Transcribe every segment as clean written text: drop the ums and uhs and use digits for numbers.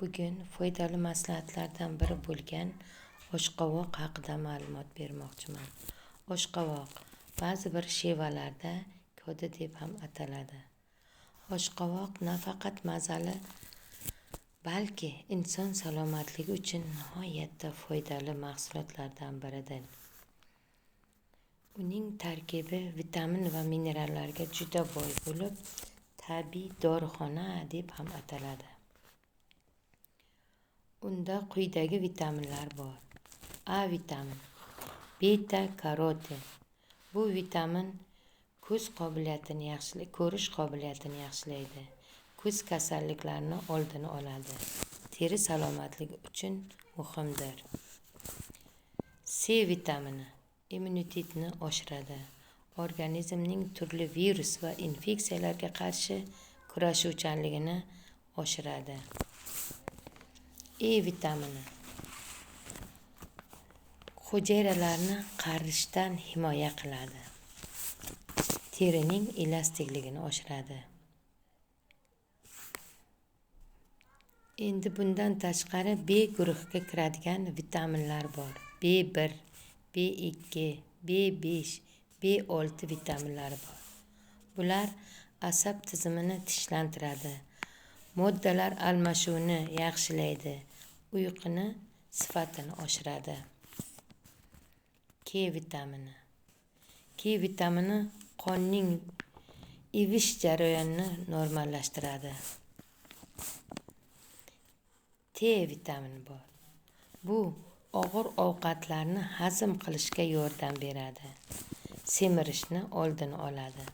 Bugun foydali maslahatlardan biri bo'lgan oshqovoq haqida ma'lumot bermoqchiman. Oshqovoq ba'zi bir shevalarda ko'di deb ham ataladi. Oshqovoq nafaqat mazali, balki inson salomatligi uchun nihoyatda foydali mahsulotlardan biridir. Uning tarkibi vitamin va minerallarga juda boy bo'lib, tabiiy dorixona deb ham ataladi. Unda quyidagi vitaminlar bor. A vitamin, beta-karotin. Bu vitamin ko'rish qobiliyatini yaxshilaydi. Ko'z kasalliklarini oldini oladi. Teri salomatligi uchun muhimdir. C vitamini immunitetni oshiradi. Organizmning turli virus va infeksiyalarga qarshi kurashuvchanligini oshiradi. E vitamini hujayralarni qarishdan himoya qiladi. Terining elastikligini oshiradi. Endi bundan tashqari B guruhiga kiradigan vitaminlar bor. B1, B2, B5, B6 vitaminlari bor. Bular asab tizimini tinchlantiradi. Moddalar almashuvini yaxshilaydi. Uyquni sifatini oshiradi. K vitamini. K vitamini qonning ivish jarayonini normallashtiradi. T vitamini bor. Bu og'ir ovqatlarni hazm qilishga yordam beradi. Semirishni oldini oladi.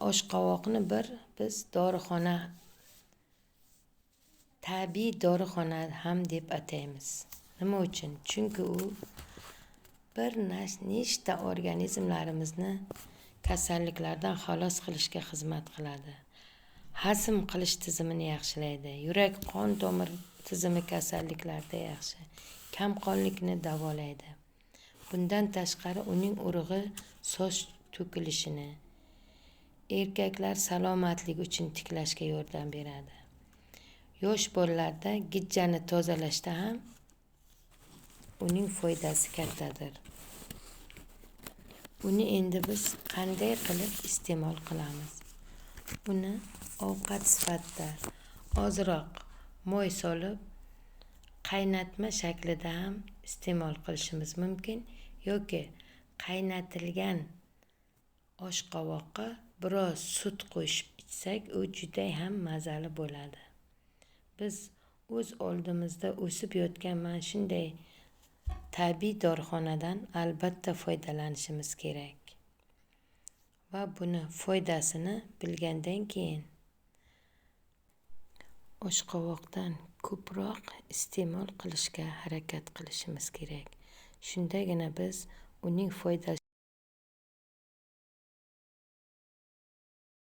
Oshqovoqni biz tabiiy dorixona ham deb ataymiz. Nima uchun? Chunki u bir nechta organizmlarimizni kasalliklardan xalos qilishga xizmat qiladi. Hazm qilish tizimini yaxshilaydi. Yurak-qon tomir tizimi kasalliklarida yaxshi. Kamqonlikni davolaydi. Bundan tashqari uning urug'i soch to'kilishini, erkaklar salomatligi uchun tiklashga yordam beradi. Yosh bolalarda gijjani tozalashda ham uning foydasi kattadir. Uni endi biz qanday qilib iste'mol qilamiz? Uni ovqat sifatida ozroq moy solib, qaynatma shaklida ham iste'mol qilishimiz mumkin yoki qaynatilgan oshqovoqqa biroz sut qo'shib ichsak, u juda ham mazali bo'ladi. Biz o'z oldimizda o'sib yotgan mana shunday tabiiy dorixonadan albatta foydalanishimiz kerak. Va buni foydasini bilgandan keyin oshqovoqdan ko'proq iste'mol qilishga harakat qilishimiz kerak. Shundagina biz uning foydasi